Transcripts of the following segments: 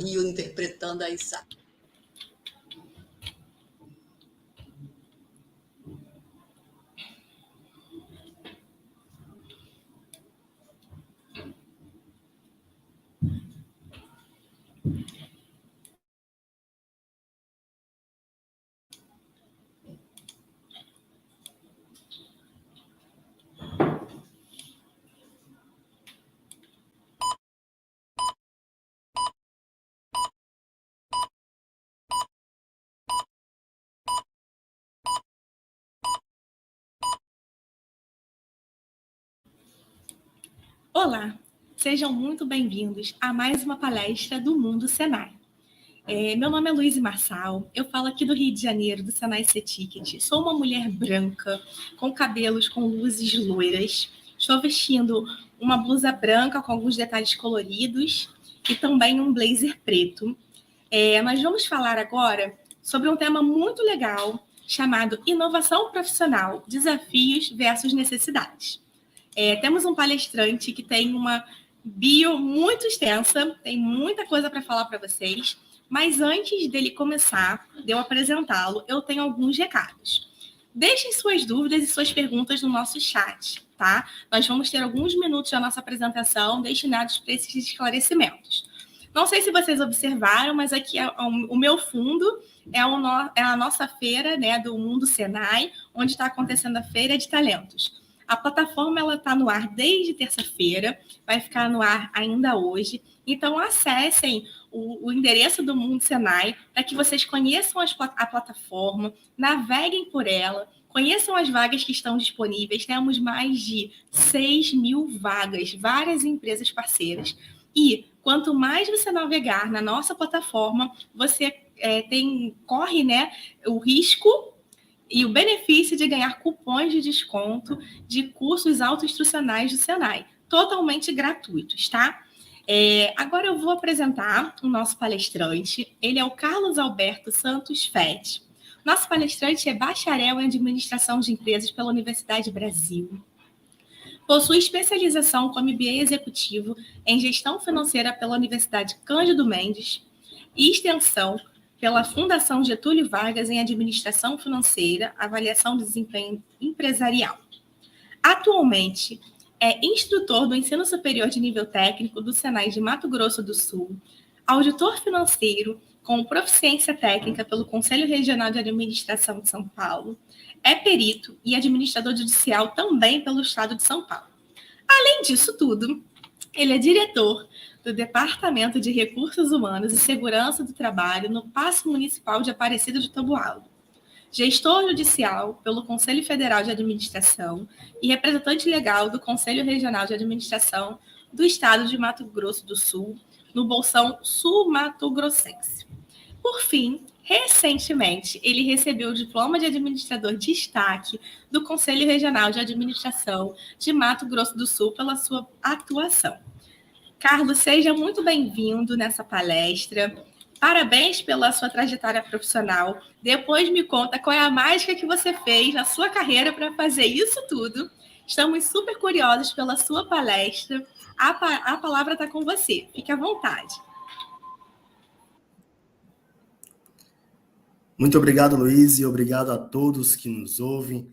Rio interpretando a Isá. Olá, sejam muito bem-vindos a mais uma palestra do Mundo Senai. Meu nome é Luísa Marçal, eu falo aqui do Rio de Janeiro, do Senai C-Ticket. Sou uma mulher branca, com cabelos com luzes loiras. Estou vestindo uma blusa branca com alguns detalhes coloridos e também um blazer preto. Nós vamos falar agora sobre um tema muito legal chamado Inovação Profissional, Desafios versus Necessidades. Temos um palestrante que tem uma bio muito extensa, tem muita coisa para falar para vocês, mas antes dele começar, de eu apresentá-lo, eu tenho alguns recados. Deixem suas dúvidas e suas perguntas no nosso chat, tá? Nós vamos ter alguns minutos da nossa apresentação destinados para esses esclarecimentos. Não sei se vocês observaram, mas aqui o meu fundo é a nossa feira, né, do Mundo Senai, onde está acontecendo a Feira de Talentos. A plataforma está no ar desde terça-feira, vai ficar no ar ainda hoje. Então, acessem o endereço do Mundo Senai para que vocês conheçam a plataforma, naveguem por ela, conheçam as vagas que estão disponíveis. Temos mais de 6.000 vagas, várias empresas parceiras. E quanto mais você navegar na nossa plataforma, você corre, né, o risco e o benefício de ganhar cupons de desconto de cursos autoinstrucionais do Senai, totalmente gratuitos, tá? Agora eu vou apresentar o nosso palestrante. Ele é o Carlos Alberto Santos Fett. Nosso palestrante é bacharel em Administração de Empresas pela Universidade Brasil. Possui especialização como MBA Executivo em Gestão Financeira pela Universidade Cândido Mendes e extensão pela Fundação Getúlio Vargas em Administração Financeira, Avaliação do Desempenho Empresarial. Atualmente, é instrutor do Ensino Superior de Nível Técnico do Senai de Mato Grosso do Sul, auditor financeiro com proficiência técnica pelo Conselho Regional de Administração de São Paulo, é perito e administrador judicial também pelo Estado de São Paulo. Além disso tudo, ele é diretor do Departamento de Recursos Humanos e Segurança do Trabalho no Paço Municipal de Aparecida de Taboado, gestor judicial pelo Conselho Federal de Administração e representante legal do Conselho Regional de Administração do Estado de Mato Grosso do Sul, no Bolsão Sul-Mato-Grossense. Por fim, recentemente, ele recebeu o diploma de administrador de destaque do Conselho Regional de Administração de Mato Grosso do Sul pela sua atuação. Carlos, seja muito bem-vindo nessa palestra. Parabéns pela sua trajetória profissional. Depois me conta qual é a mágica que você fez na sua carreira para fazer isso tudo. Estamos super curiosos pela sua palestra. A palavra está com você. Fique à vontade. Muito obrigado, Luiz, e obrigado a todos que nos ouvem.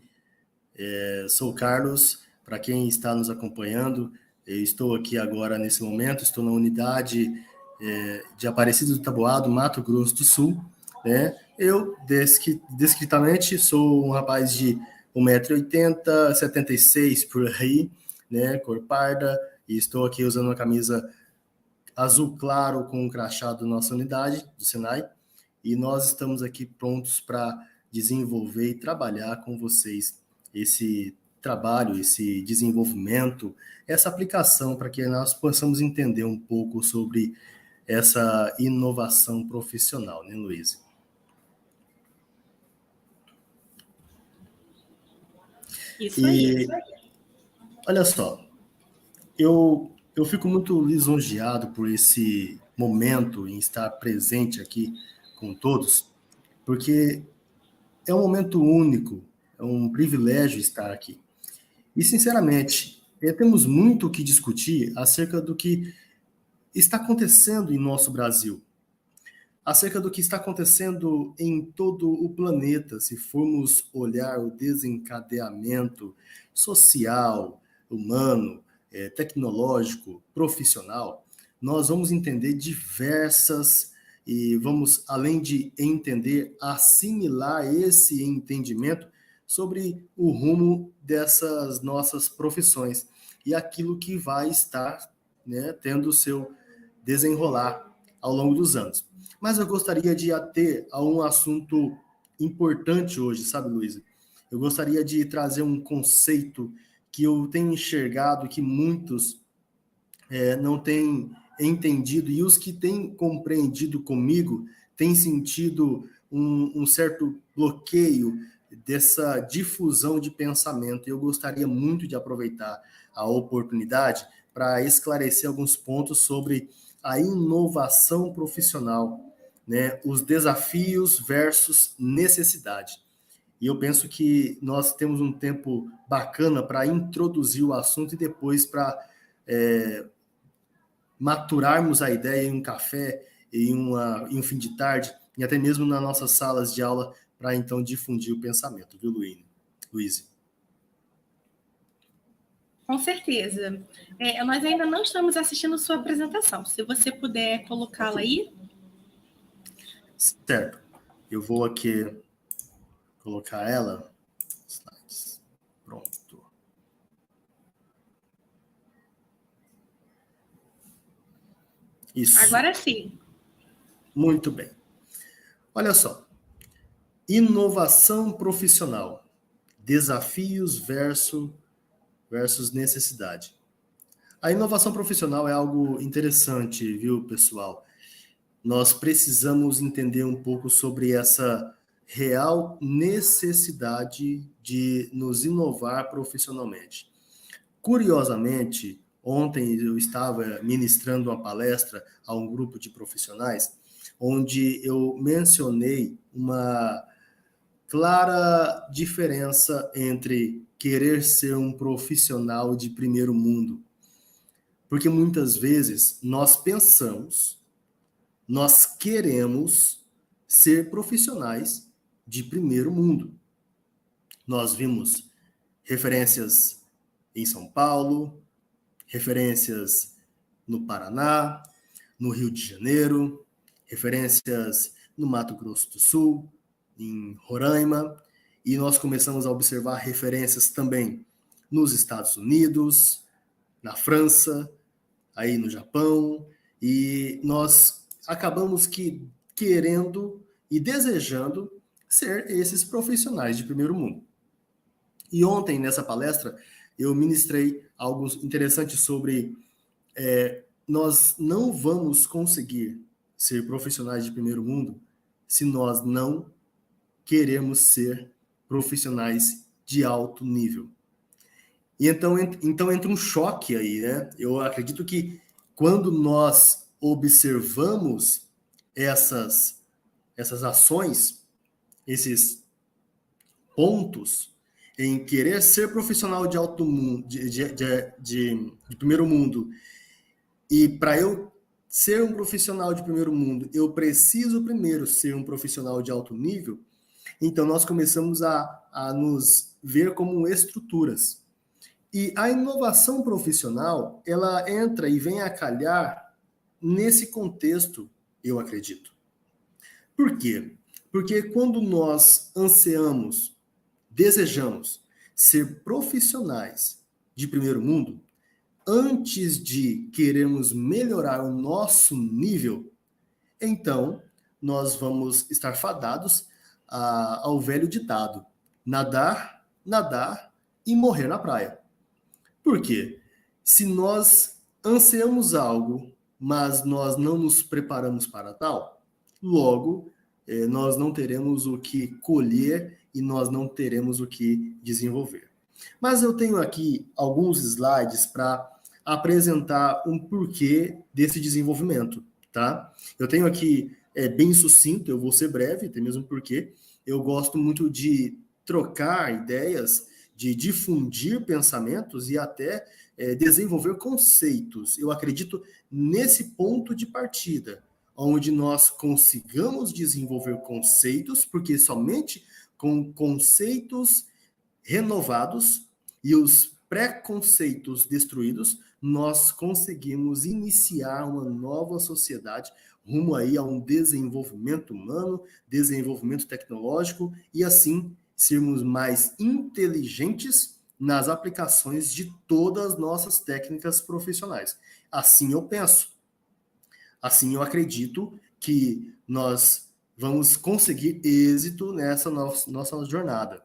Sou o Carlos, para quem está nos acompanhando. Eu estou aqui agora, nesse momento, estou na unidade de Aparecida do Taboado, Mato Grosso do Sul. Né? Eu, descritamente, sou um rapaz de 1,80 m, 76 por aí, né? Cor parda, e estou aqui usando uma camisa azul claro com um crachá da nossa unidade, do Senai, e nós estamos aqui prontos para desenvolver e trabalhar com vocês esse trabalho, esse desenvolvimento, essa aplicação para que nós possamos entender um pouco sobre essa inovação profissional, né, Luiz? Isso aí. Olha só, eu fico muito lisonjeado por esse momento em estar presente aqui com todos, porque é um momento único, é um privilégio estar aqui. E, sinceramente, temos muito o que discutir acerca do que está acontecendo em nosso Brasil, acerca do que está acontecendo em todo o planeta, se formos olhar o desencadeamento social, humano, tecnológico, profissional, nós vamos entender diversas e vamos, além de entender, assimilar esse entendimento sobre o rumo dessas nossas profissões e aquilo que vai estar, né, tendo o seu desenrolar ao longo dos anos. Mas eu gostaria de ater a um assunto importante hoje, sabe, Luísa? Eu gostaria de trazer um conceito que eu tenho enxergado que muitos não têm entendido, e os que têm compreendido comigo têm sentido um certo bloqueio dessa difusão de pensamento. Eu gostaria muito de aproveitar a oportunidade para esclarecer alguns pontos sobre a inovação profissional, né? Os desafios versus necessidade. E eu penso que nós temos um tempo bacana para introduzir o assunto e depois para maturarmos a ideia em um café, em um fim de tarde, e até mesmo nas nossas salas de aula, para então difundir o pensamento, viu, Luiz? Com certeza. Nós ainda não estamos assistindo sua apresentação. Se você puder colocá-la aí. Certo. Eu vou aqui colocar ela. Slides. Pronto. Isso. Agora sim. Muito bem. Olha só. Inovação profissional. Desafios versus necessidade. A inovação profissional é algo interessante, viu, pessoal? Nós precisamos entender um pouco sobre essa real necessidade de nos inovar profissionalmente. Curiosamente, ontem eu estava ministrando uma palestra a um grupo de profissionais, onde eu mencionei uma clara diferença entre querer ser um profissional de primeiro mundo. Porque muitas vezes nós pensamos, nós queremos ser profissionais de primeiro mundo. Nós vimos referências em São Paulo, referências no Paraná, no Rio de Janeiro, referências no Mato Grosso do Sul, em Roraima, e nós começamos a observar referências também nos Estados Unidos, na França, aí no Japão, e nós acabamos querendo e desejando ser esses profissionais de primeiro mundo. E ontem, nessa palestra, eu ministrei algo interessante sobre nós não vamos conseguir ser profissionais de primeiro mundo se nós não queremos ser profissionais de alto nível. E então entra um choque aí, né? Eu acredito que quando nós observamos essas ações, esses pontos em querer ser profissional de alto mundo, de primeiro mundo, e para eu ser um profissional de primeiro mundo, eu preciso primeiro ser um profissional de alto nível. Então, nós começamos a nos ver como estruturas. E a inovação profissional, ela entra e vem a calhar nesse contexto, eu acredito. Por quê? Porque quando nós ansiamos, desejamos ser profissionais de primeiro mundo, antes de querermos melhorar o nosso nível, então nós vamos estar fadados ao velho ditado: nadar, nadar e morrer na praia. Por quê? Se nós ansiamos algo, mas nós não nos preparamos para tal, logo nós não teremos o que colher e nós não teremos o que desenvolver. Mas eu tenho aqui alguns slides para apresentar um porquê desse desenvolvimento, tá? Eu tenho aqui bem sucinto, eu vou ser breve, até mesmo porque eu gosto muito de trocar ideias, de difundir pensamentos e até desenvolver conceitos. Eu acredito nesse ponto de partida, onde nós consigamos desenvolver conceitos, porque somente com conceitos renovados e os preconceitos destruídos, nós conseguimos iniciar uma nova sociedade rumo aí a um desenvolvimento humano, desenvolvimento tecnológico e assim sermos mais inteligentes nas aplicações de todas as nossas técnicas profissionais. Assim eu penso. Assim eu acredito que nós vamos conseguir êxito nessa nossa jornada.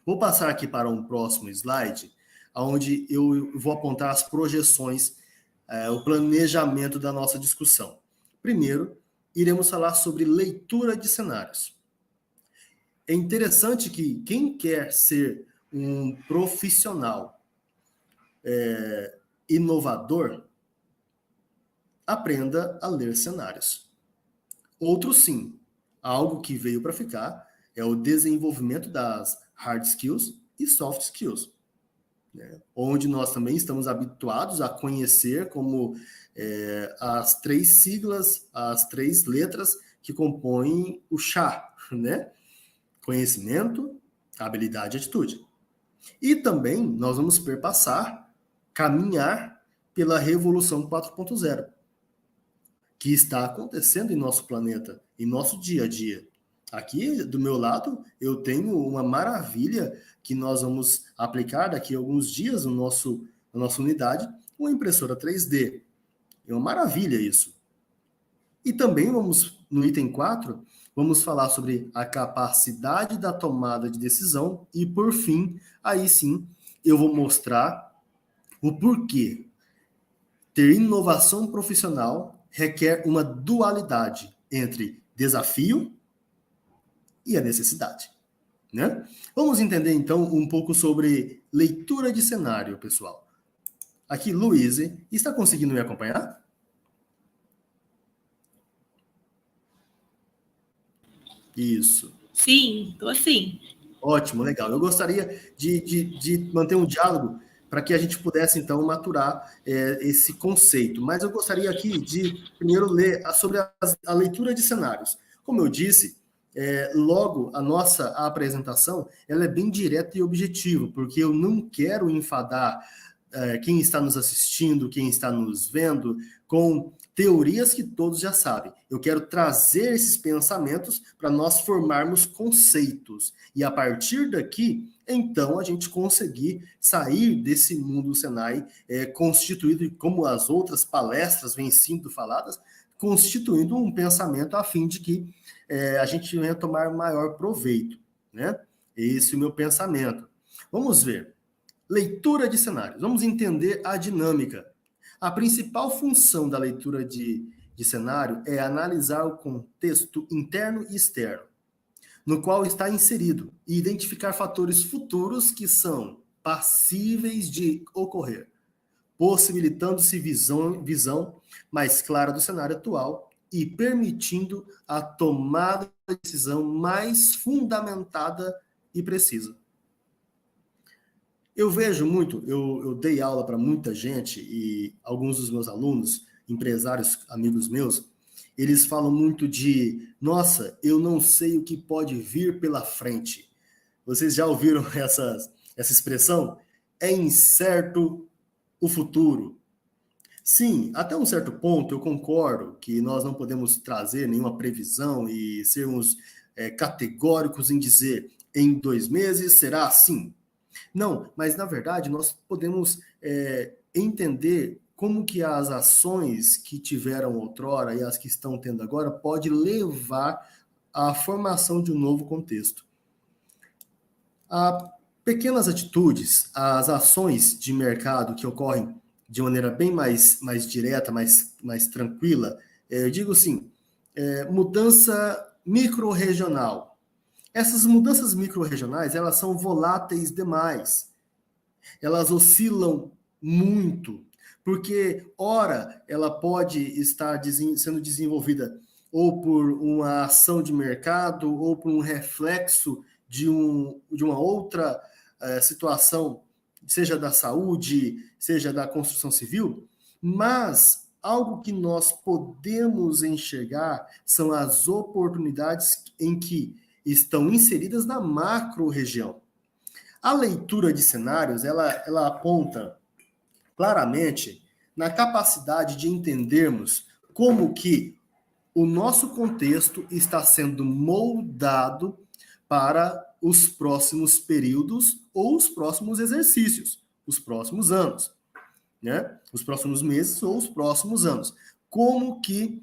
Vou passar aqui para um próximo slide, onde eu vou apontar as projeções, o planejamento da nossa discussão. Primeiro, iremos falar sobre leitura de cenários. É interessante que quem quer ser um profissional inovador, aprenda a ler cenários. Outro sim, algo que veio para ficar é o desenvolvimento das hard skills e soft skills, né? Onde nós também estamos habituados a conhecer como as 3 siglas, as 3 letras que compõem o chá, né? Conhecimento, habilidade e atitude. E também nós vamos perpassar, caminhar pela Revolução 4.0, que está acontecendo em nosso planeta, em nosso dia a dia. Aqui, do meu lado, eu tenho uma maravilha que nós vamos aplicar daqui a alguns dias na nossa unidade, uma impressora 3D. É uma maravilha isso. E também no item 4, vamos falar sobre a capacidade da tomada de decisão e, por fim, aí sim, eu vou mostrar o porquê ter inovação profissional requer uma dualidade entre desafio e a necessidade, né? Vamos entender, então, um pouco sobre leitura de cenário, pessoal. Aqui, Luíse, está conseguindo me acompanhar? Isso. Sim, estou sim. Ótimo, legal. Eu gostaria de manter um diálogo para que a gente pudesse, então, maturar esse conceito. Mas eu gostaria aqui de, primeiro, ler sobre a leitura de cenários. Como eu disse, logo, a nossa apresentação ela é bem direta e objetiva, porque eu não quero enfadar quem está nos assistindo, quem está nos vendo, com teorias que todos já sabem. Eu quero trazer esses pensamentos para nós formarmos conceitos. E a partir daqui, então, a gente conseguir sair desse mundo Senai constituído, como as outras palestras vêm sendo faladas, constituindo um pensamento a fim de que a gente venha tomar maior proveito, né? Esse é o meu pensamento. Vamos ver. Leitura de cenários. Vamos entender a dinâmica. A principal função da leitura de cenário é analisar o contexto interno e externo, no qual está inserido, e identificar fatores futuros que são passíveis de ocorrer, possibilitando-se visão mais clara do cenário atual e permitindo a tomada de decisão mais fundamentada e precisa. Eu vejo muito, eu dei aula para muita gente e alguns dos meus alunos, empresários, amigos meus, eles falam muito de, nossa, eu não sei o que pode vir pela frente. Vocês já ouviram essa expressão? É incerto o futuro. Sim, até um certo ponto eu concordo que nós não podemos trazer nenhuma previsão e sermos categóricos em dizer em 2 meses será assim. Não, mas na verdade nós podemos entender como que as ações que tiveram outrora e as que estão tendo agora pode levar à formação de um novo contexto. Há pequenas atitudes, as ações de mercado que ocorrem de maneira bem mais direta, mais tranquila, eu digo assim, mudança micro-regional. Essas mudanças micro-regionais, elas são voláteis demais. Elas oscilam muito, porque, ora, ela pode estar sendo desenvolvida ou por uma ação de mercado, ou por um reflexo de uma outra situação, seja da saúde, seja da construção civil, mas algo que nós podemos enxergar são as oportunidades em que estão inseridas na macro-região. A leitura de cenários, ela aponta claramente na capacidade de entendermos como que o nosso contexto está sendo moldado para os próximos períodos ou os próximos exercícios, os próximos anos, né? Os próximos meses ou os próximos anos. Como que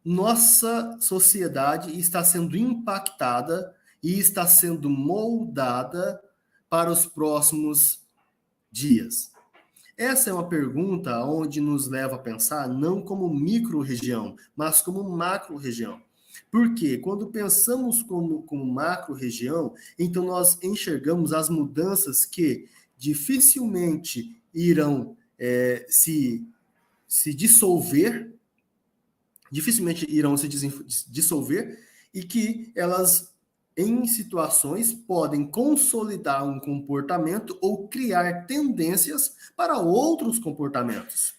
nossa sociedade está sendo impactada e está sendo moldada para os próximos dias? Essa é uma pergunta onde nos leva a pensar não como micro-região, mas como macro-região. Porque quando pensamos como macro-região, então nós enxergamos as mudanças que dificilmente irão se dissolver, dificilmente irão se dissolver, e que elas, em situações, podem consolidar um comportamento ou criar tendências para outros comportamentos.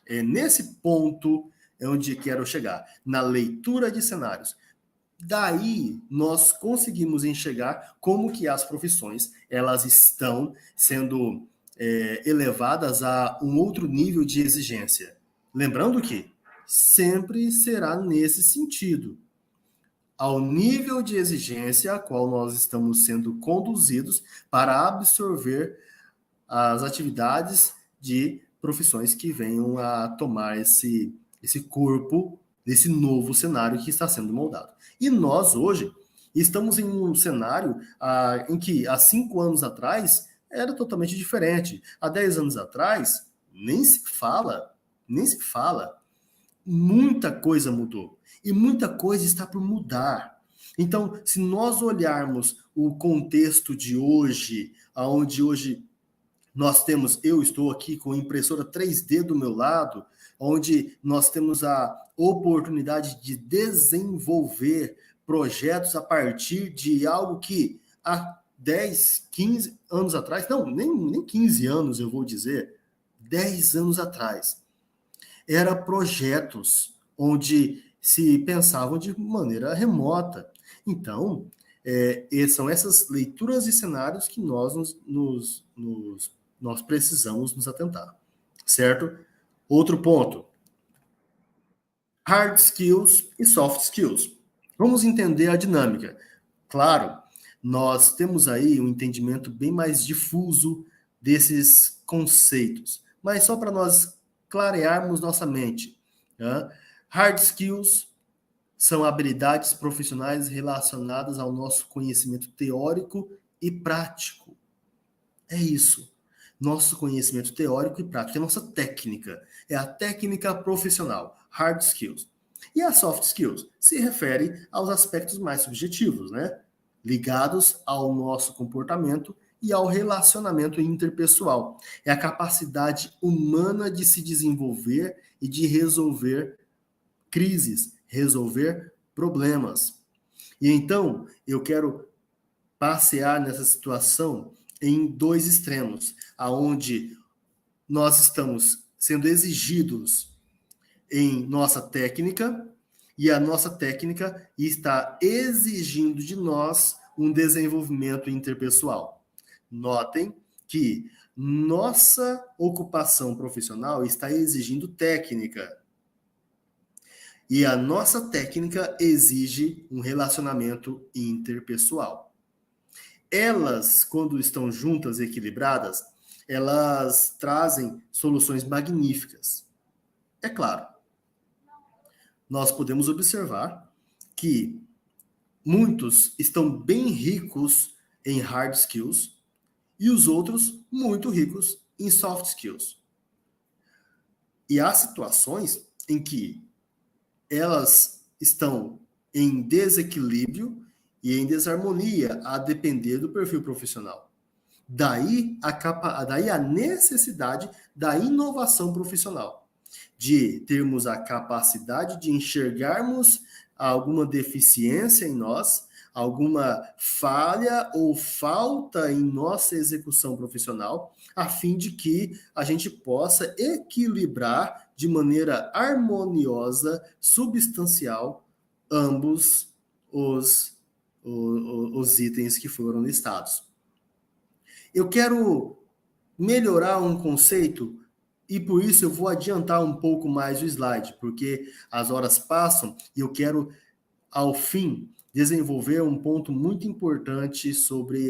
É nesse ponto onde quero chegar, na leitura de cenários. Daí, nós conseguimos enxergar como que as profissões elas estão sendo elevadas a um outro nível de exigência. Lembrando que sempre será nesse sentido, ao nível de exigência a qual nós estamos sendo conduzidos para absorver as atividades de profissões que venham a tomar esse corpo desse novo cenário que está sendo moldado. E nós, hoje, estamos em um cenário em que, há 5 anos atrás, era totalmente diferente. Há 10 anos atrás, nem se fala. Muita coisa mudou. E muita coisa está por mudar. Então, se nós olharmos o contexto de hoje, onde hoje eu estou aqui com a impressora 3D do meu lado, onde nós temos a oportunidade de desenvolver projetos a partir de algo que há 10, 15 anos atrás, não, nem 15 anos eu vou dizer, 10 anos atrás, eram projetos onde se pensavam de maneira remota. Então, são essas leituras de cenários que nós nós precisamos nos atentar, certo? Outro ponto, hard skills e soft skills. Vamos entender a dinâmica. Claro, nós temos aí um entendimento bem mais difuso desses conceitos, mas só para nós clarearmos nossa mente. Né? Hard skills são habilidades profissionais relacionadas ao nosso conhecimento teórico e prático. É isso. Nosso conhecimento teórico e prático, é nossa técnica. É a técnica profissional, hard skills. E a soft skills se refere aos aspectos mais subjetivos, né? Ligados ao nosso comportamento e ao relacionamento interpessoal. É a capacidade humana de se desenvolver e de resolver crises, resolver problemas. E então, eu quero passear nessa situação em 2 extremos, aonde nós estamos sendo exigidos em nossa técnica, e a nossa técnica está exigindo de nós um desenvolvimento interpessoal. Notem que nossa ocupação profissional está exigindo técnica. E a nossa técnica exige um relacionamento interpessoal. Elas, quando estão juntas e equilibradas, elas trazem soluções magníficas. É claro, nós podemos observar que muitos estão bem ricos em hard skills e os outros muito ricos em soft skills. E há situações em que elas estão em desequilíbrio e em desarmonia, a depender do perfil profissional. Daí a necessidade da inovação profissional, de termos a capacidade de enxergarmos alguma deficiência em nós, alguma falha ou falta em nossa execução profissional, a fim de que a gente possa equilibrar de maneira harmoniosa, substancial, ambos os itens que foram listados. Eu quero melhorar um conceito e por isso eu vou adiantar um pouco mais o slide, porque as horas passam e eu quero, ao fim, desenvolver um ponto muito importante sobre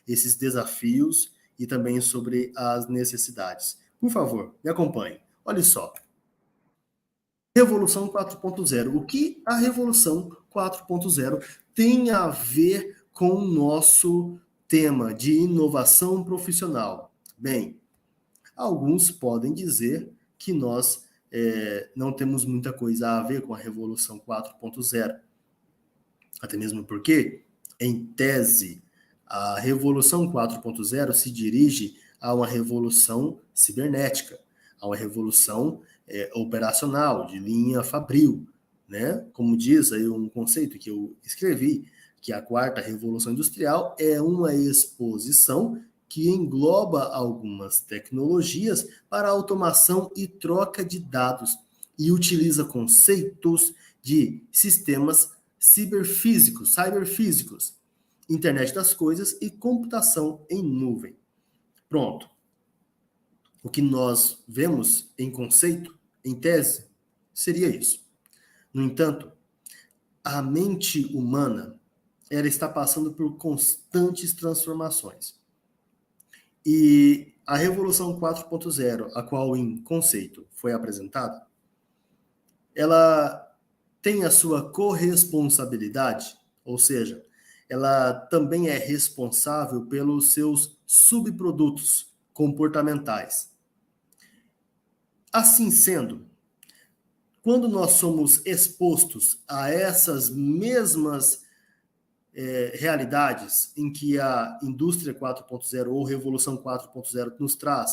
esses desafios e também sobre as necessidades. Por favor, me acompanhe. Olha só. Revolução 4.0. O que a Revolução 4.0 tem a ver com o nosso tema de inovação profissional? Bem, alguns podem dizer que nós não temos muita coisa a ver com a Revolução 4.0. Até mesmo porque, em tese, a Revolução 4.0 se dirige a uma revolução cibernética, a uma revolução operacional, de linha fabril, né? Como diz aí um conceito que eu escrevi, que a quarta revolução industrial é uma exposição que engloba algumas tecnologias para automação e troca de dados e utiliza conceitos de sistemas cyberfísicos, internet das coisas e computação em nuvem. Pronto. O que nós vemos em conceito, em tese, seria isso. No entanto, a mente humana, ela está passando por constantes transformações. E a Revolução 4.0, a qual em conceito foi apresentada, ela tem a sua corresponsabilidade, ou seja, ela também é responsável pelos seus subprodutos comportamentais. Assim sendo, quando nós somos expostos a essas mesmas realidades em que a indústria 4.0 ou Revolução 4.0 nos traz,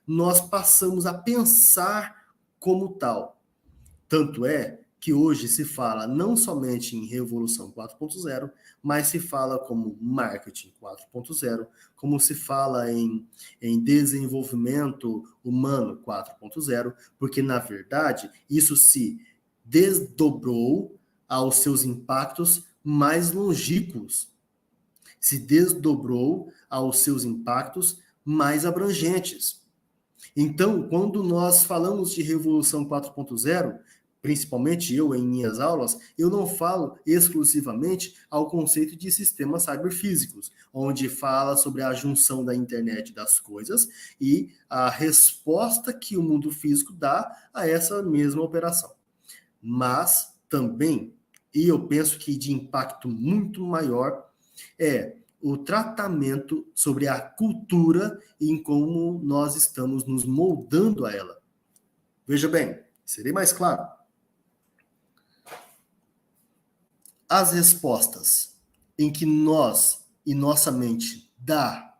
nós passamos a pensar como tal. Tanto é que hoje se fala não somente em Revolução 4.0, mas se fala como Marketing 4.0, como se fala em desenvolvimento humano 4.0, porque, na verdade, isso se desdobrou aos seus impactos mais longínquos, se desdobrou aos seus impactos mais abrangentes. Então, quando nós falamos de Revolução 4.0, principalmente eu em minhas aulas, eu não falo exclusivamente ao conceito de sistemas cyberfísicos, onde fala sobre a junção da internet das coisas e a resposta que o mundo físico dá a essa mesma operação. Mas também, e eu penso que de impacto muito maior, é o tratamento sobre a cultura e em como nós estamos nos moldando a ela. Veja bem, serei mais claro. As respostas em que nós e nossa mente dá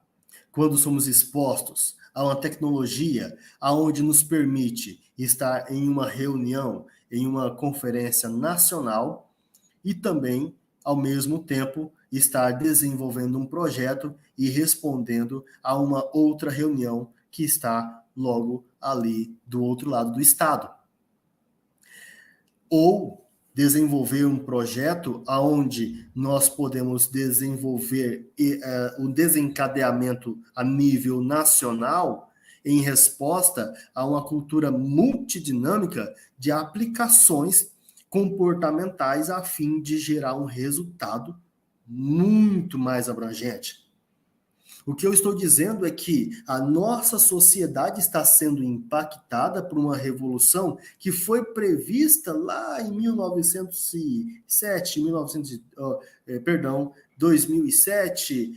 quando somos expostos a uma tecnologia aonde nos permite estar em uma reunião, em uma conferência nacional e também, ao mesmo tempo, estar desenvolvendo um projeto e respondendo a uma outra reunião que está logo ali do outro lado do estado. Ou desenvolver um projeto onde nós podemos desenvolver o desencadeamento a nível nacional em resposta a uma cultura multidinâmica de aplicações comportamentais a fim de gerar um resultado muito mais abrangente. O que eu estou dizendo é que a nossa sociedade está sendo impactada por uma revolução que foi prevista lá em 2007,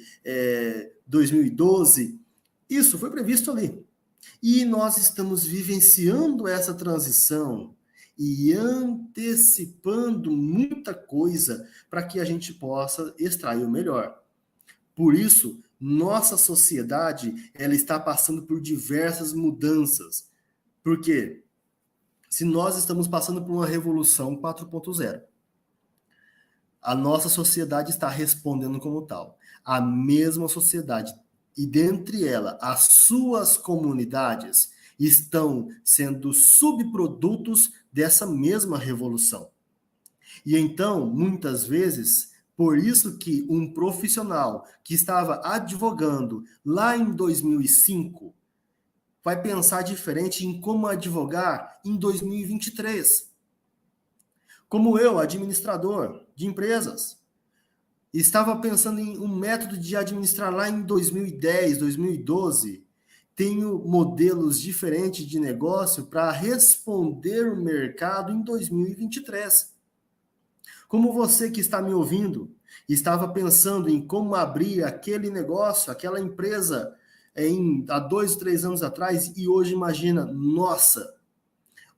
2012. Isso foi previsto ali. E nós estamos vivenciando essa transição e antecipando muita coisa para que a gente possa extrair o melhor. Por isso, nossa sociedade ela está passando por diversas mudanças. Por quê? Se nós estamos passando por uma revolução 4.0, a nossa sociedade está respondendo como tal. A mesma sociedade, e dentre ela, as suas comunidades, estão sendo subprodutos dessa mesma revolução. E então, muitas vezes, por isso que um profissional que estava advogando lá em 2005 vai pensar diferente em como advogar em 2023. Como eu, administrador de empresas, estava pensando em um método de administrar lá em 2010, 2012. Tenho modelos diferentes de negócio para responder o mercado em 2023. Como você que está me ouvindo, estava pensando em como abrir aquele negócio, aquela empresa há 2, 3 anos atrás e hoje imagina, nossa,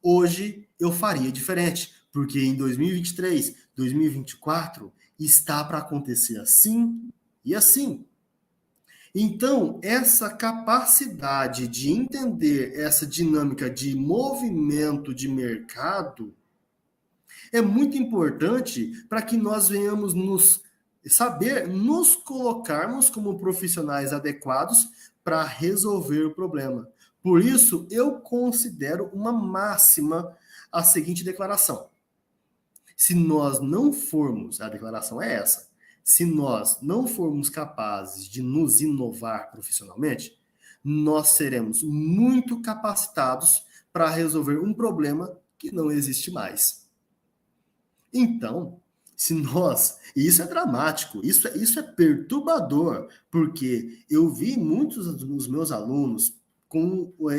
hoje eu faria diferente, porque em 2023, 2024 está para acontecer assim e assim. Então, essa capacidade de entender essa dinâmica de movimento de mercado é muito importante para que nós venhamos nos colocarmos como profissionais adequados para resolver o problema. Por isso, eu considero uma máxima a seguinte declaração. Se nós não formos, a declaração é essa, se nós não formos capazes de nos inovar profissionalmente, nós seremos muito capacitados para resolver um problema que não existe mais. Então, e isso é dramático, isso é perturbador, porque eu vi muitos dos meus alunos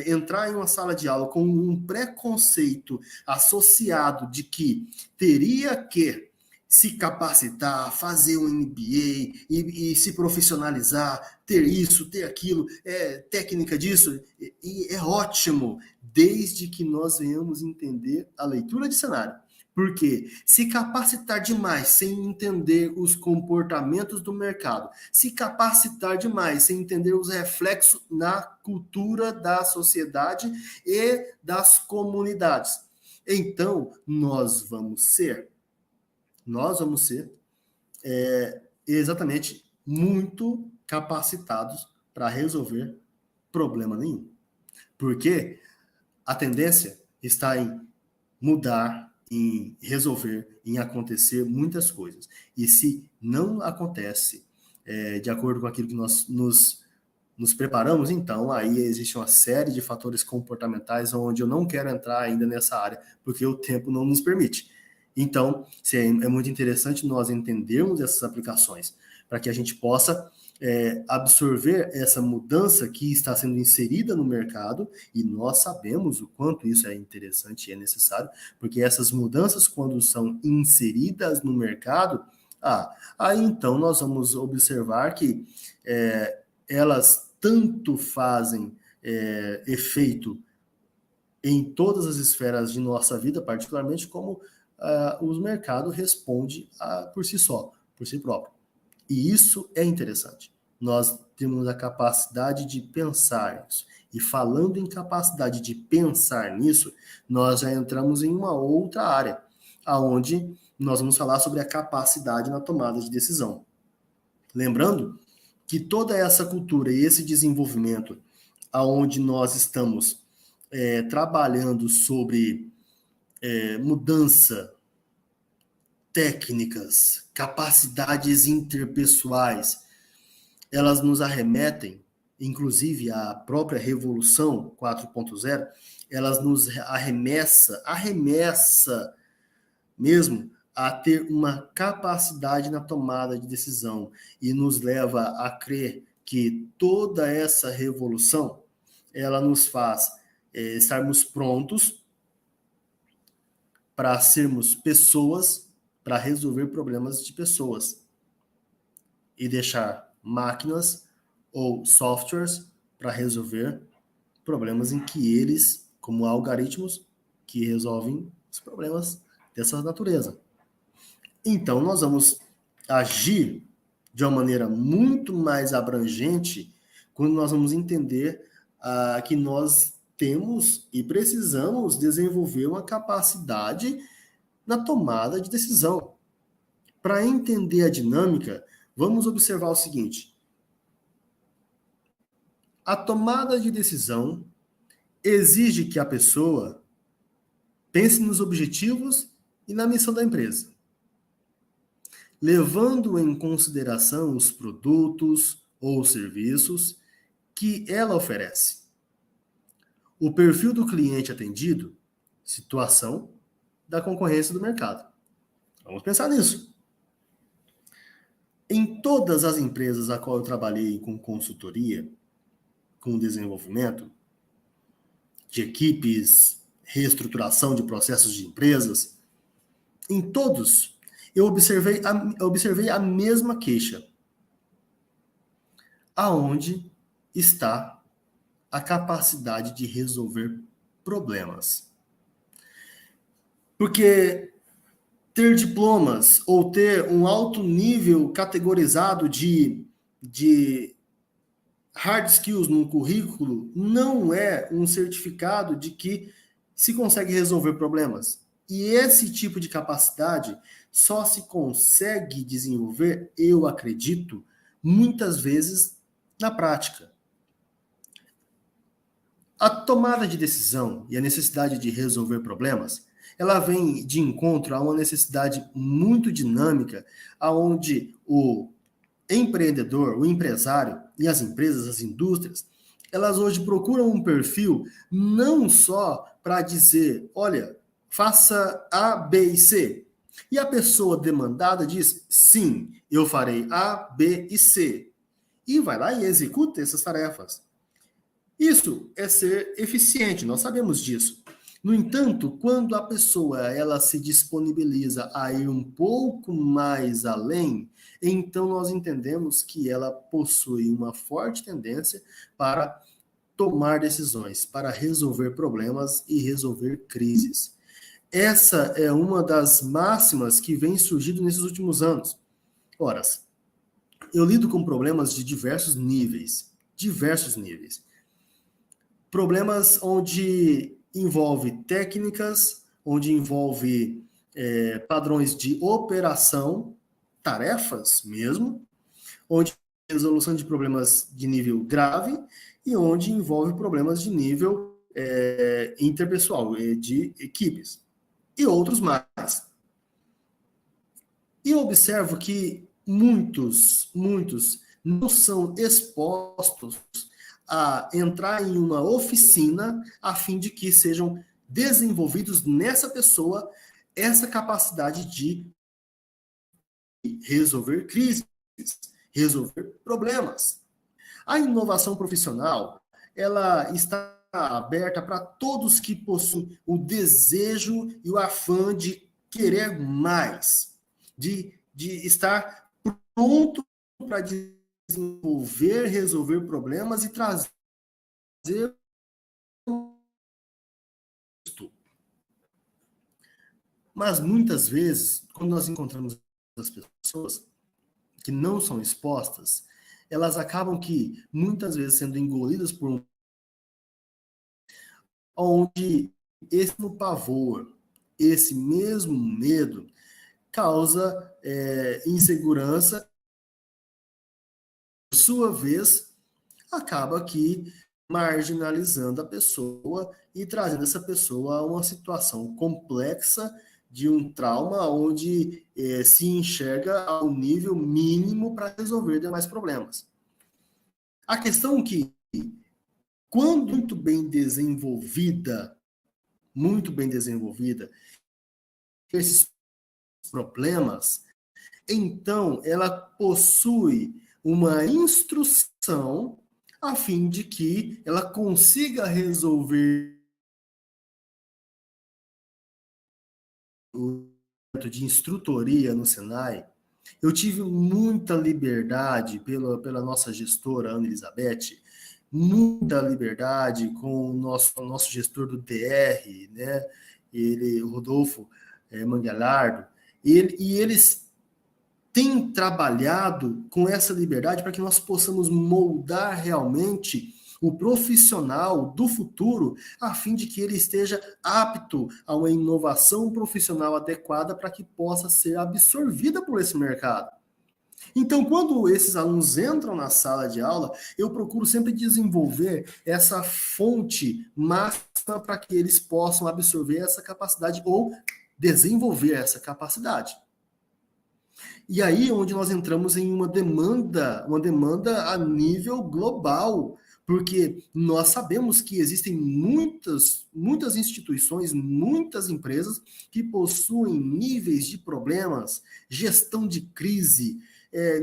entrar em uma sala de aula com um preconceito associado de que teria que se capacitar, fazer um MBA e se profissionalizar, ter isso, ter aquilo, técnica disso, e é ótimo, desde que nós venhamos entender a leitura de cenário. Porque se capacitar demais sem entender os comportamentos do mercado, se capacitar demais sem entender os reflexos na cultura da sociedade e das comunidades, então nós vamos ser exatamente muito capacitados para resolver problema nenhum. Porque a tendência está em mudar, em resolver, em acontecer muitas coisas. E se não acontece de acordo com aquilo que nós nos preparamos, então aí existe uma série de fatores comportamentais onde eu não quero entrar ainda nessa área, porque o tempo não nos permite. Então, é muito interessante nós entendermos essas aplicações, para que a gente possa absorver essa mudança que está sendo inserida no mercado, e nós sabemos o quanto isso é interessante e é necessário, porque essas mudanças, quando são inseridas no mercado, aí então nós vamos observar que elas tanto fazem efeito em todas as esferas de nossa vida, particularmente, como o mercado responde por si só, por si próprio. E isso é interessante. Nós temos a capacidade de pensar isso. E falando em capacidade de pensar nisso, nós já entramos em uma outra área, onde nós vamos falar sobre a capacidade na tomada de decisão. Lembrando que toda essa cultura e esse desenvolvimento, onde nós estamos trabalhando sobre mudança, técnicas, capacidades interpessoais, elas nos arremetem, inclusive a própria Revolução 4.0, elas nos arremessa mesmo a ter uma capacidade na tomada de decisão e nos leva a crer que toda essa revolução, ela nos faz estarmos prontos para sermos pessoas, para resolver problemas de pessoas e deixar máquinas ou softwares para resolver problemas em que eles, como algoritmos, que resolvem os problemas dessa natureza. Então, nós vamos agir de uma maneira muito mais abrangente quando nós vamos entender que nós temos e precisamos desenvolver uma capacidade na tomada de decisão. Para entender a dinâmica, vamos observar o seguinte. A tomada de decisão exige que a pessoa pense nos objetivos e na missão da empresa, levando em consideração os produtos ou serviços que ela oferece, o perfil do cliente atendido, situação da concorrência do mercado. Vamos pensar nisso. Em todas as empresas a qual eu trabalhei com consultoria, com desenvolvimento de equipes, reestruturação de processos de empresas, em todos eu observei a mesma queixa. Aonde está a capacidade de resolver problemas? Porque ter diplomas ou ter um alto nível categorizado de hard skills no currículo não é um certificado de que se consegue resolver problemas. E esse tipo de capacidade só se consegue desenvolver, eu acredito, muitas vezes na prática. A tomada de decisão e a necessidade de resolver problemas, ela vem de encontro a uma necessidade muito dinâmica, onde o empreendedor, o empresário e as empresas, as indústrias, elas hoje procuram um perfil não só para dizer, olha, faça A, B e C. E a pessoa demandada diz, sim, eu farei A, B e C. E vai lá e executa essas tarefas. Isso é ser eficiente, nós sabemos disso. No entanto, quando a pessoa ela se disponibiliza a ir um pouco mais além, então nós entendemos que ela possui uma forte tendência para tomar decisões, para resolver problemas e resolver crises. Essa é uma das máximas que vem surgindo nesses últimos anos. Ora, eu lido com problemas de diversos níveis. Problemas onde envolve técnicas, onde envolve padrões de operação, tarefas mesmo, onde resolução de problemas de nível grave e onde envolve problemas de nível interpessoal, de equipes, e outros mais. E eu observo que muitos não são expostos a entrar em uma oficina a fim de que sejam desenvolvidos nessa pessoa essa capacidade de resolver crises, resolver problemas. A inovação profissional, ela está aberta para todos que possuem o desejo e o afã de querer mais, de estar pronto para desenvolver, resolver problemas e trazer. Mas muitas vezes, quando nós encontramos as pessoas que não são expostas, elas acabam que muitas vezes sendo engolidas por um onde esse pavor, esse mesmo medo causa insegurança, por sua vez, acaba aqui marginalizando a pessoa e trazendo essa pessoa a uma situação complexa de um trauma onde se enxerga ao nível mínimo para resolver demais problemas. A questão é que, quando muito bem desenvolvida, esses problemas, então ela possui uma instrução a fim de que ela consiga resolver o de instrutoria no Senai. Eu tive muita liberdade pela nossa gestora, Ana Elizabeth, muita liberdade com o nosso gestor do DR, né? O Rodolfo Mangalardo, e eles têm trabalhado com essa liberdade para que nós possamos moldar realmente o profissional do futuro, a fim de que ele esteja apto a uma inovação profissional adequada para que possa ser absorvida por esse mercado. Então, quando esses alunos entram na sala de aula, eu procuro sempre desenvolver essa fonte máxima para que eles possam absorver essa capacidade ou desenvolver essa capacidade. E aí é onde nós entramos em uma demanda a nível global, porque nós sabemos que existem muitas instituições, muitas empresas que possuem níveis de problemas, gestão de crise,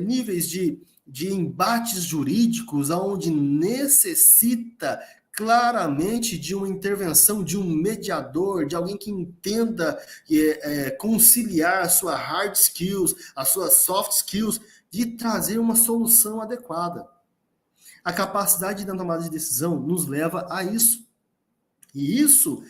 níveis de embates jurídicos, onde necessita claramente de uma intervenção de um mediador, de alguém que entenda conciliar a sua hard skills, as suas soft skills, de trazer uma solução adequada. A capacidade da tomada de decisão nos leva a isso. E isso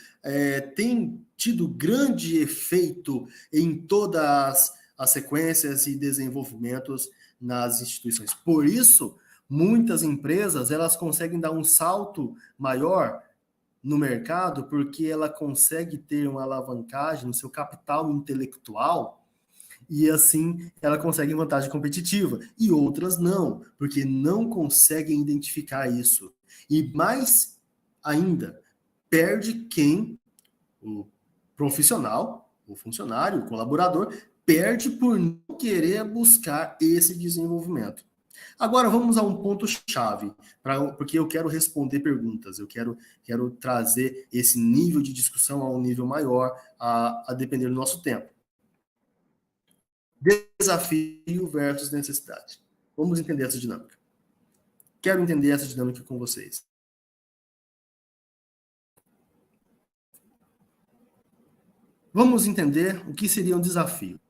tem tido grande efeito em todas as sequências e desenvolvimentos nas instituições. Por isso, muitas empresas elas conseguem dar um salto maior no mercado porque ela consegue ter uma alavancagem no seu capital intelectual e assim ela consegue vantagem competitiva. E outras não, porque não conseguem identificar isso. E mais ainda, perde quem? O profissional, o funcionário, o colaborador, perde por não querer buscar esse desenvolvimento. Agora vamos a um ponto-chave, porque eu quero responder perguntas, eu quero trazer esse nível de discussão a um nível maior, a depender do nosso tempo. Desafio versus necessidade. Vamos entender essa dinâmica. Quero entender essa dinâmica com vocês. Vamos entender o que seria um desafio.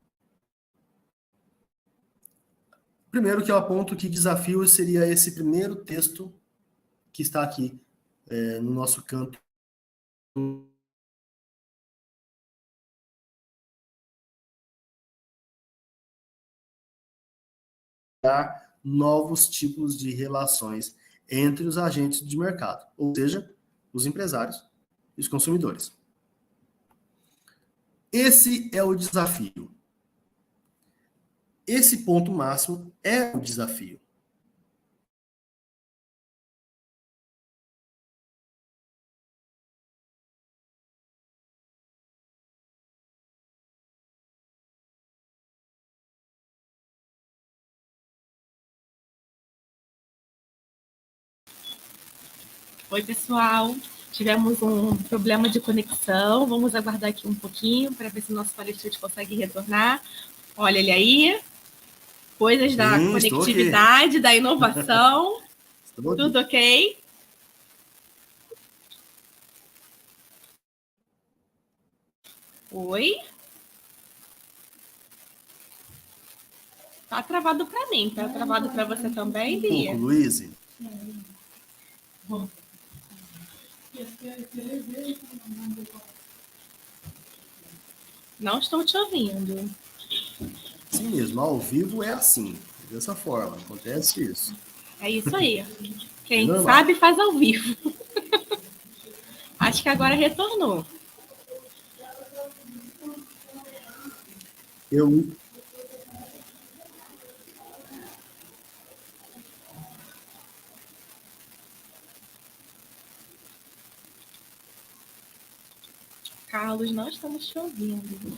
Primeiro que eu aponto que desafio seria esse primeiro texto que está aqui no nosso canto. Novos tipos de relações entre os agentes de mercado, ou seja, os empresários e os consumidores. Esse é o desafio. Esse ponto máximo é o desafio. Oi, pessoal. Tivemos um problema de conexão. Vamos aguardar aqui um pouquinho para ver se o nosso palestrante consegue retornar. Olha ele aí. Coisas da conectividade, da inovação. Tudo ok? Oi? Tá travado para mim. Tá travado para você também, Bia? Luiz. Não estou te ouvindo. Sim mesmo, ao vivo é assim, dessa forma, acontece isso. É isso aí. Quem sabe faz ao vivo. Acho que agora retornou. Carlos, não estamos te ouvindo.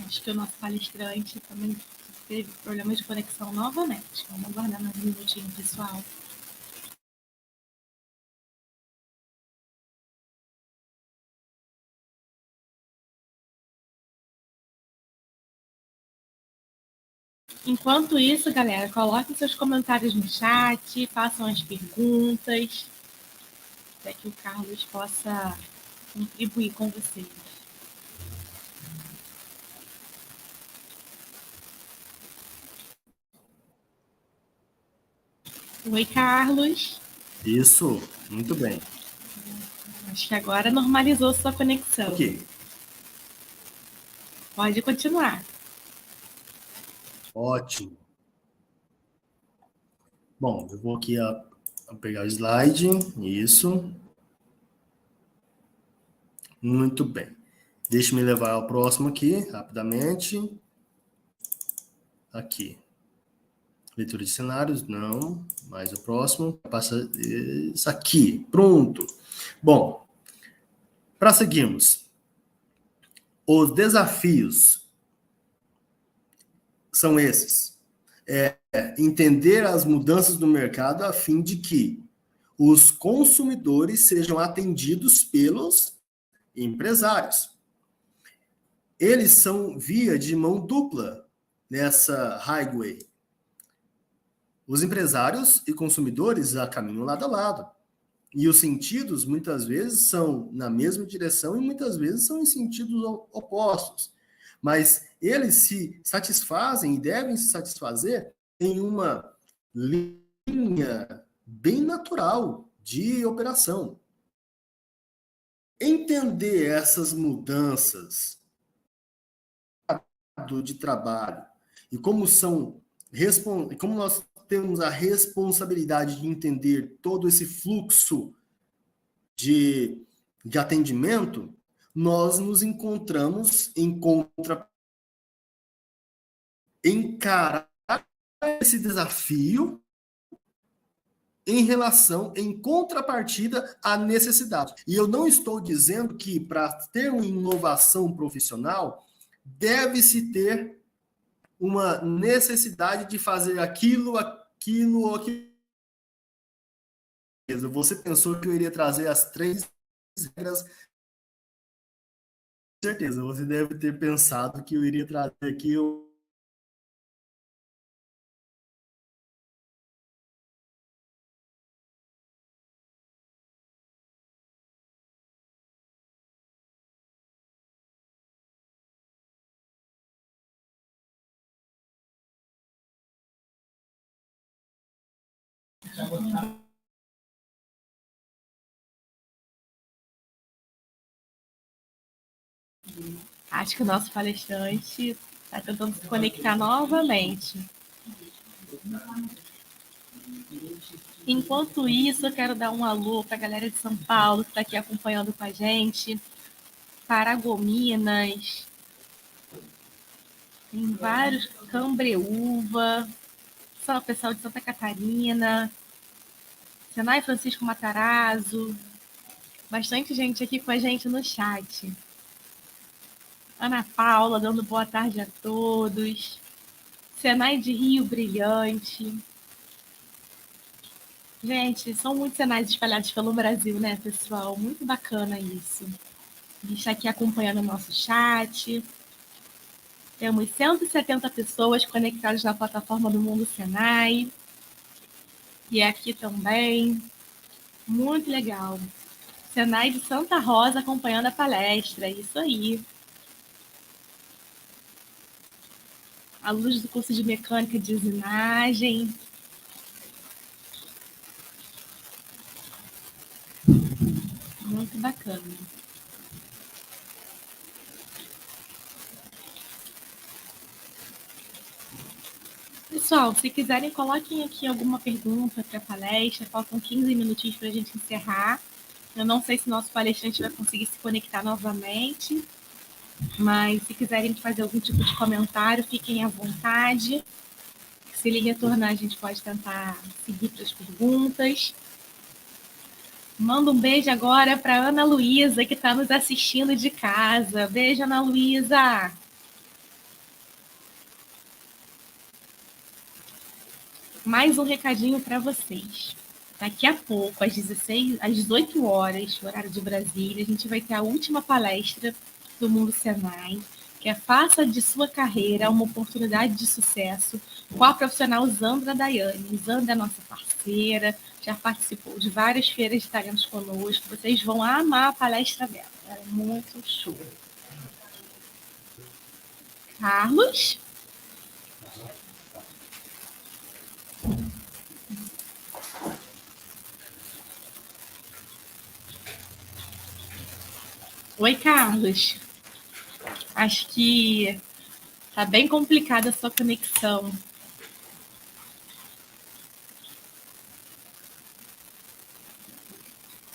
Acho que o nosso palestrante também teve problemas de conexão novamente. Vamos aguardar mais um minutinho, pessoal. Enquanto isso, galera, coloquem seus comentários no chat, façam as perguntas, para que o Carlos possa contribuir com vocês. Oi, Carlos. Isso, muito bem. Acho que agora normalizou sua conexão. Ok. Pode continuar. Ótimo. Bom, eu vou aqui a pegar o slide. Isso. Muito bem. Deixe-me levar ao próximo aqui, rapidamente. Aqui. Leitura de cenários, não. Mais o próximo. Passa isso aqui. Pronto. Bom, para seguirmos. Os desafios são esses. Entender as mudanças do mercado a fim de que os consumidores sejam atendidos pelos empresários. Eles são via de mão dupla nessa highway. Os empresários e consumidores caminham lado a lado. E os sentidos, muitas vezes, são na mesma direção e muitas vezes são em sentidos opostos. Mas eles se satisfazem e devem se satisfazer em uma linha bem natural de operação. Entender essas mudanças de trabalho e como nós temos a responsabilidade de entender todo esse fluxo de atendimento, nós nos encontramos encarar esse desafio em contrapartida à necessidade. E eu não estou dizendo que para ter uma inovação profissional deve-se ter uma necessidade de fazer aquilo. Você pensou que eu iria trazer as 3 regras? Com certeza, você deve ter pensado que eu iria trazer aqui Acho que o nosso palestrante está tentando se conectar novamente. Enquanto isso, eu quero dar um alô para a galera de São Paulo que está aqui acompanhando com a gente. Paragominas. Tem vários. Cambreúva. Só o pessoal de Santa Catarina. Senai Francisco Matarazzo. Bastante gente aqui com a gente no chat. Ana Paula dando boa tarde a todos. Senai de Rio Brilhante. Gente, são muitos Senais espalhados pelo Brasil, né, pessoal? Muito bacana isso. A gente está aqui acompanhando o nosso chat. Temos 170 pessoas conectadas na plataforma do Mundo Senai. E aqui também. Muito legal. Senai de Santa Rosa acompanhando a palestra. Isso aí. Alunos do curso de Mecânica de Usinagem. Muito bacana. Pessoal, se quiserem, coloquem aqui alguma pergunta para a palestra. Faltam 15 minutinhos para a gente encerrar. Eu não sei se nosso palestrante vai conseguir se conectar novamente, mas se quiserem fazer algum tipo de comentário, fiquem à vontade. Se ele retornar, a gente pode tentar seguir para as perguntas. Manda um beijo agora para Ana Luísa, que está nos assistindo de casa. Beijo, Ana Luísa! Mais um recadinho para vocês. Daqui a pouco, às 18 horas, horário de Brasília, a gente vai ter a última palestra do Mundo Senai, que é Faça de Sua Carreira uma Oportunidade de Sucesso, com a profissional Zandra Daiane. Zandra é nossa parceira, já participou de várias feiras de talentos conosco. Vocês vão amar a palestra dela. Ela é muito show. Carlos? Oi, Carlos. Acho que tá bem complicada a sua conexão.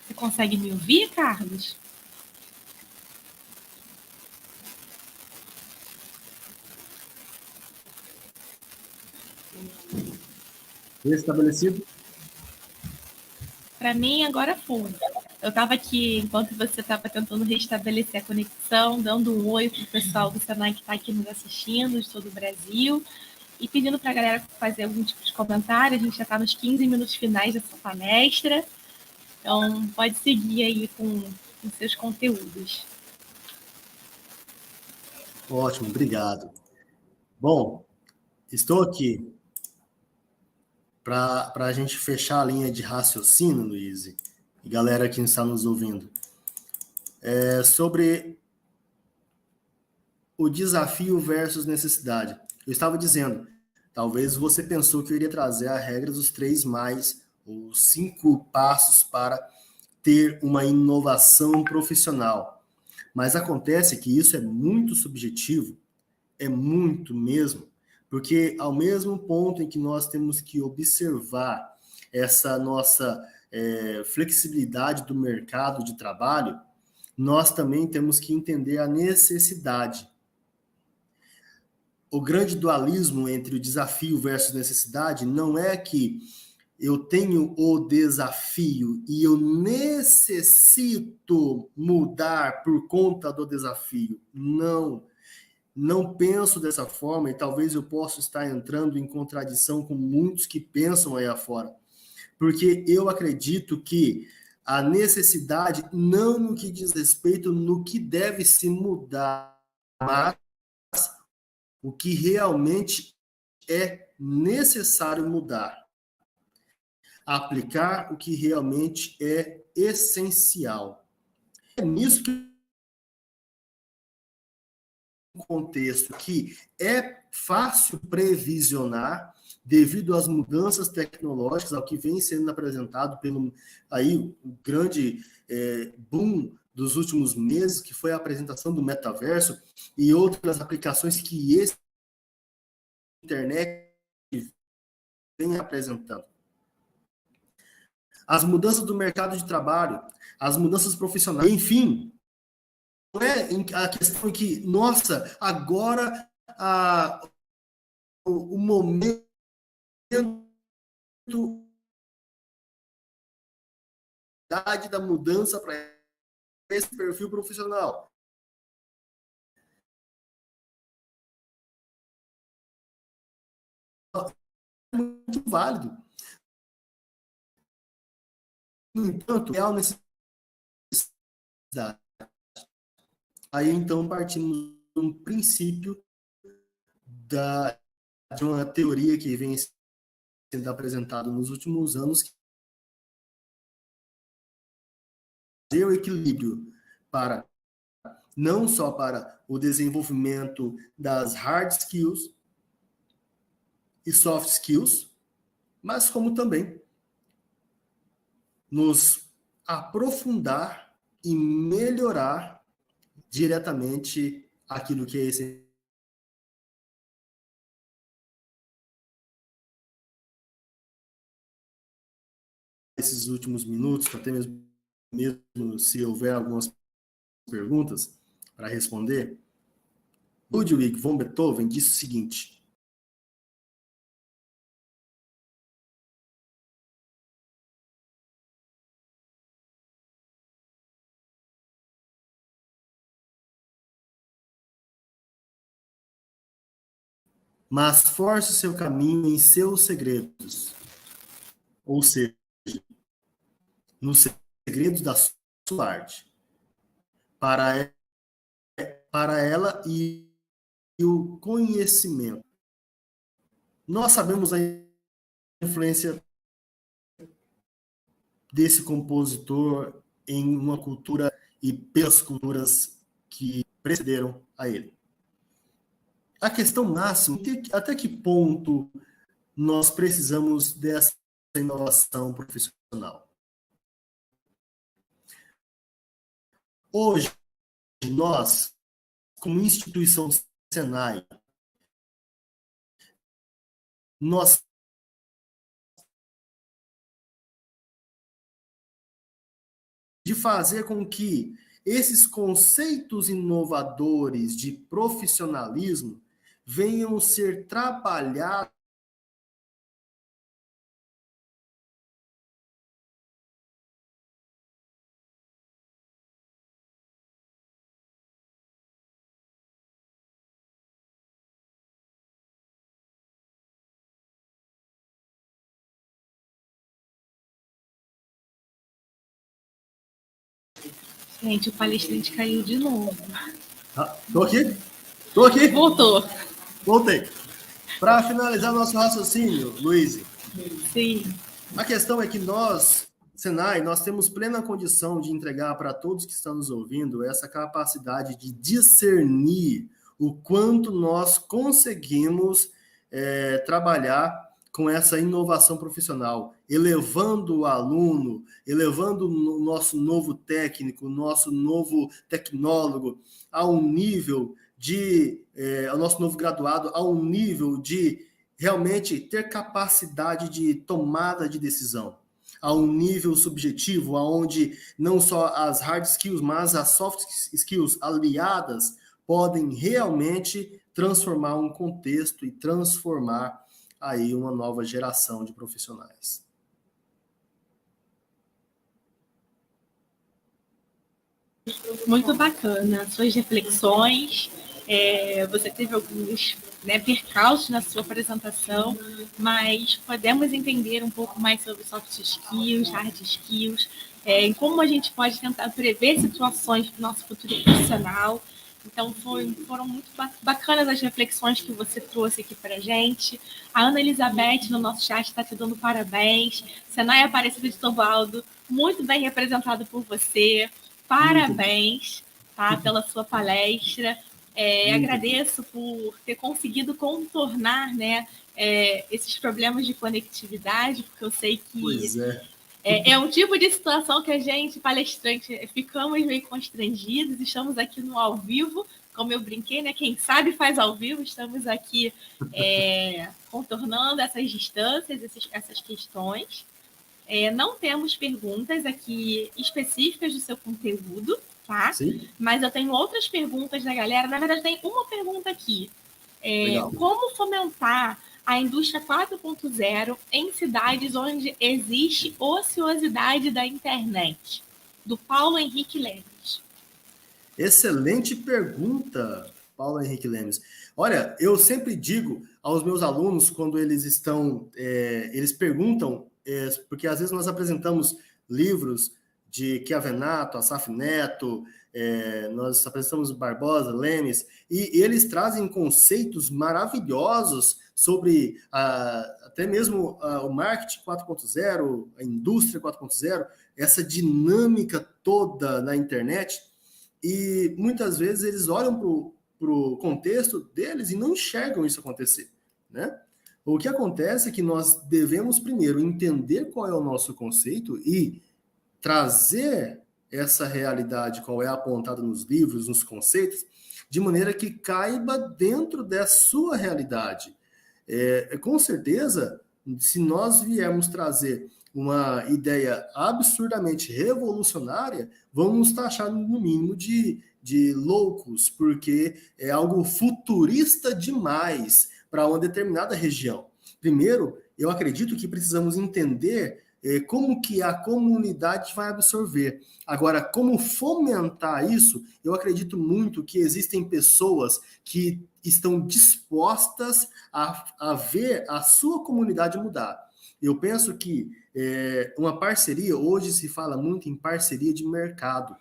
Você consegue me ouvir, Carlos? Restabelecido? Para mim, agora foi. Eu estava aqui, enquanto você estava tentando restabelecer a conexão, dando um oi para o pessoal do Senai que está aqui nos assistindo, de todo o Brasil, e pedindo para a galera fazer algum tipo de comentário. A gente já está nos 15 minutos finais dessa palestra, então pode seguir aí com seus conteúdos. Ótimo, obrigado. Bom, estou aqui para a gente fechar a linha de raciocínio, Luiz, e galera que está nos ouvindo, sobre o desafio versus necessidade. Eu estava dizendo, talvez você pensou que eu iria trazer a regra dos 3 mais, os 5 passos para ter uma inovação profissional. Mas acontece que isso é muito subjetivo, é muito mesmo, porque ao mesmo ponto em que nós temos que observar essa nossa flexibilidade do mercado de trabalho, nós também temos que entender a necessidade. O grande dualismo entre o desafio versus necessidade não é que eu tenho o desafio e eu necessito mudar por conta do desafio. Não. Não penso dessa forma e talvez eu possa estar entrando em contradição com muitos que pensam aí afora. Porque eu acredito que a necessidade, não no que diz respeito no que deve se mudar, mas o que realmente é necessário mudar. Aplicar o que realmente é essencial. É nisso que contexto que é fácil previsionar devido às mudanças tecnológicas, ao que vem sendo apresentado pelo aí o grande boom dos últimos meses, que foi a apresentação do metaverso e outras aplicações que esse internet vem apresentando. As mudanças do mercado de trabalho, as mudanças profissionais, enfim, não é a questão que, nossa, agora o momento da mudança para esse perfil profissional. É muito válido. No entanto, real necessidade. Aí, então, partimos de um princípio de uma teoria que vem sendo apresentada nos últimos anos, que é o equilíbrio para não só para o desenvolvimento das hard skills e soft skills, mas como também nos aprofundar e melhorar diretamente aquilo que é esse. Esses últimos minutos, até mesmo se houver algumas perguntas para responder, Ludwig von Beethoven disse o seguinte: mas force seu caminho em seus segredos, ou seja, nos segredos da sua arte, para, para ela e o conhecimento. Nós sabemos a influência desse compositor em uma cultura e pelas culturas que precederam a ele. A questão máxima, até que ponto nós precisamos dessa inovação profissional? Hoje, nós, como instituição Senai, nós de fazer com que esses conceitos inovadores de profissionalismo venham ser trabalhados Gente, o palestrante caiu de novo. Tô aqui? Tô aqui? Voltou. Voltei. Para finalizar nosso raciocínio, Luiz. Sim. A questão é que nós, Senai, nós temos plena condição de entregar para todos que estão nos ouvindo essa capacidade de discernir o quanto nós conseguimos trabalhar com essa inovação profissional, elevando o aluno, elevando o nosso novo técnico, o nosso novo tecnólogo a um nível o nosso novo graduado a um nível de realmente ter capacidade de tomada de decisão, a um nível subjetivo, onde não só as hard skills, mas as soft skills aliadas podem realmente transformar um contexto e transformar aí uma nova geração de profissionais. Muito bacana suas reflexões. Você teve alguns percalços na sua apresentação, mas podemos entender um pouco mais sobre soft skills, hard skills, em como a gente pode tentar prever situações para o nosso futuro profissional. Então, foram muito bacanas as reflexões que você trouxe aqui para a gente. A Ana Elizabeth, no nosso chat, está te dando parabéns. Senai Aparecida de Tobaldo, muito bem representado por você. Parabéns, tá, pela sua palestra. Agradeço por ter conseguido contornar, esses problemas de conectividade, porque eu sei que é um tipo de situação que a gente, palestrante, ficamos meio constrangidos. Estamos aqui no ao vivo, como eu brinquei, quem sabe faz ao vivo. Estamos aqui contornando essas distâncias, essas questões. Não temos perguntas aqui específicas do seu conteúdo, tá? Sim. Mas eu tenho outras perguntas da galera. Na verdade, tem uma pergunta aqui. Como fomentar a indústria 4.0 em cidades onde existe ociosidade da internet? Do Paulo Henrique Lemes. Excelente pergunta, Paulo Henrique Lemes. Olha, eu sempre digo aos meus alunos, quando eles eles perguntam, porque às vezes nós apresentamos livros de Chiavenato, Asaf Neto, nós apresentamos Barbosa, Lemes, e eles trazem conceitos maravilhosos sobre até mesmo o marketing 4.0, a indústria 4.0, essa dinâmica toda na internet, e muitas vezes eles olham para o contexto deles e não enxergam isso acontecer, né? O que acontece é que nós devemos primeiro entender qual é o nosso conceito e trazer essa realidade, qual é apontada nos livros, nos conceitos, de maneira que caiba dentro da sua realidade. Com certeza, se nós viermos trazer uma ideia absurdamente revolucionária, vamos taxar no mínimo de loucos, porque é algo futurista demais para uma determinada região. Primeiro, eu acredito que precisamos entender como que a comunidade vai absorver. Agora, como fomentar isso, eu acredito muito que existem pessoas que estão dispostas a ver a sua comunidade mudar. Eu penso que uma parceria, hoje se fala muito em parceria de mercado.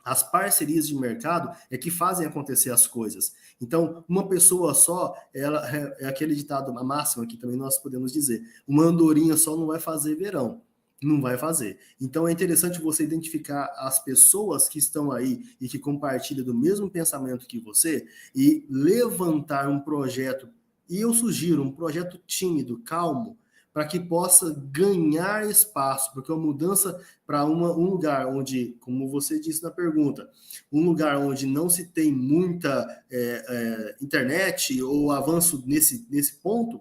As parcerias de mercado é que fazem acontecer as coisas. Então, uma pessoa só, ela é aquele ditado, a máxima que também nós podemos dizer, uma andorinha só não vai fazer verão. Não vai fazer. Então, é interessante você identificar as pessoas que estão aí e que compartilham do mesmo pensamento que você e levantar um projeto, e eu sugiro um projeto tímido, calmo, para que possa ganhar espaço, porque uma mudança para um lugar onde, como você disse na pergunta, um lugar onde não se tem muita internet ou avanço nesse ponto,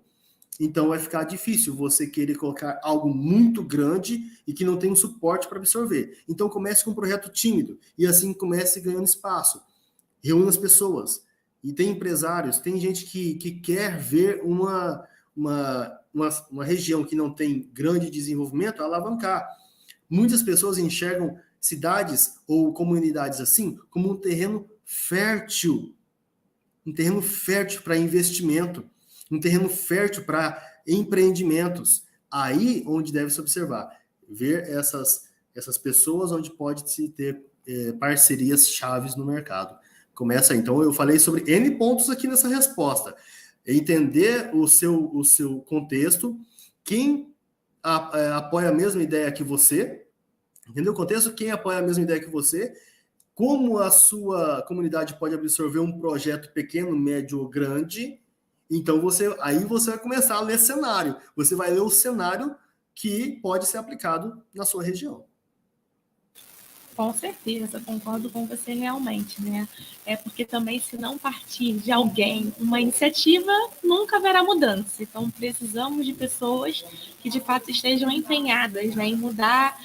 então vai ficar difícil você querer colocar algo muito grande e que não tem um suporte para absorver. Então comece com um projeto tímido e assim comece ganhando espaço. Reúna as pessoas. E tem empresários, tem gente que quer ver uma região que não tem grande desenvolvimento alavancar. Muitas pessoas enxergam cidades ou comunidades assim como um terreno fértil para investimento, um terreno fértil para empreendimentos. Aí onde deve se observar, ver essas pessoas onde pode se ter parcerias chaves no mercado. Começa aí. Então, eu falei sobre N pontos aqui nessa resposta. Entender o seu contexto, quem apoia a mesma ideia que você, entendeu o contexto? Quem apoia a mesma ideia que você, como a sua comunidade pode absorver um projeto pequeno, médio ou grande. Então, aí você vai começar a ler cenário. Você vai ler o cenário que pode ser aplicado na sua região. Com certeza, concordo com você realmente, né? É porque também, se não partir de alguém uma iniciativa, nunca haverá mudança. Então, precisamos de pessoas que, de fato, estejam empenhadas, né, em mudar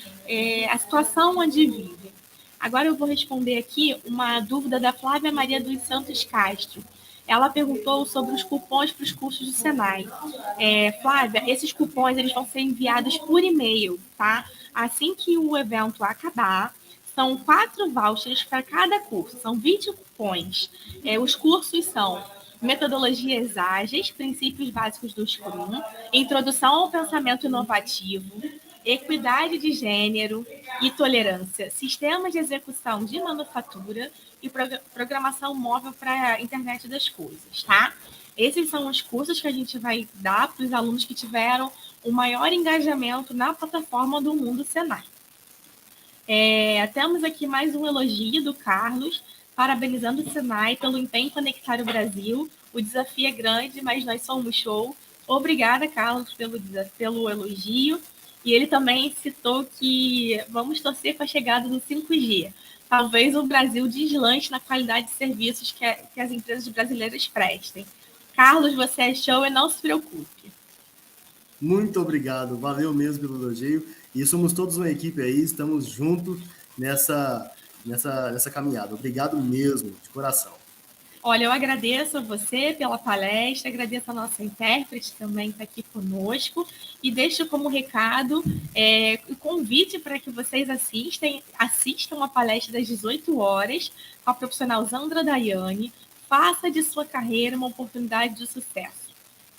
a situação onde vivem. Agora eu vou responder aqui uma dúvida da Flávia Maria dos Santos Castro. Ela perguntou sobre os cupons para os cursos do Senai. Flávia, esses cupons eles vão ser enviados por e-mail, tá? Assim que o evento acabar, são 4 vouchers para cada curso, são 20 cupons. Os cursos são Metodologias Ágeis, Princípios Básicos do Scrum, Introdução ao Pensamento Inovativo, Equidade de Gênero e Tolerância, Sistemas de Execução de Manufatura e Programação Móvel para a Internet das Coisas, tá? Esses são os cursos que a gente vai dar para os alunos que tiveram o maior engajamento na plataforma do Mundo Senai. Temos aqui mais um elogio do Carlos, parabenizando o Senai pelo empenho em conectar o Brasil. O desafio é grande, mas nós somos show. Obrigada, Carlos, pelo elogio. E ele também citou que vamos torcer para a chegada do 5G. Talvez o Brasil deslanche na qualidade de serviços que as empresas brasileiras prestem. Carlos, você é show e não se preocupe. Muito obrigado, valeu mesmo pelo elogio. E somos todos uma equipe aí, estamos juntos nessa caminhada. Obrigado mesmo, de coração. Olha, eu agradeço a você pela palestra, agradeço a nossa intérprete também que está aqui conosco e deixo como recado o convite para que vocês assistam a palestra das 18 horas com a profissional Zandra Daiane. Faça de sua carreira uma oportunidade de sucesso.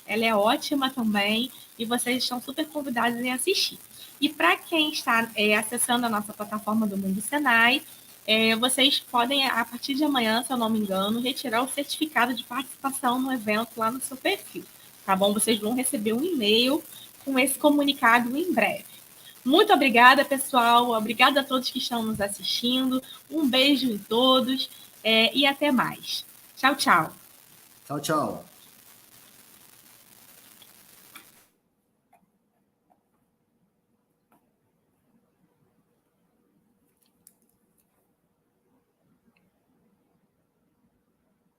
Ela é ótima também e vocês estão super convidados em assistir. E para quem está acessando a nossa plataforma do Mundo Senai, vocês podem, a partir de amanhã, se eu não me engano, retirar o certificado de participação no evento lá no seu perfil, tá bom? Vocês vão receber um e-mail com esse comunicado em breve. Muito obrigada, pessoal. Obrigada a todos que estão nos assistindo. Um beijo em todos e até mais. Tchau, tchau. Tchau, tchau.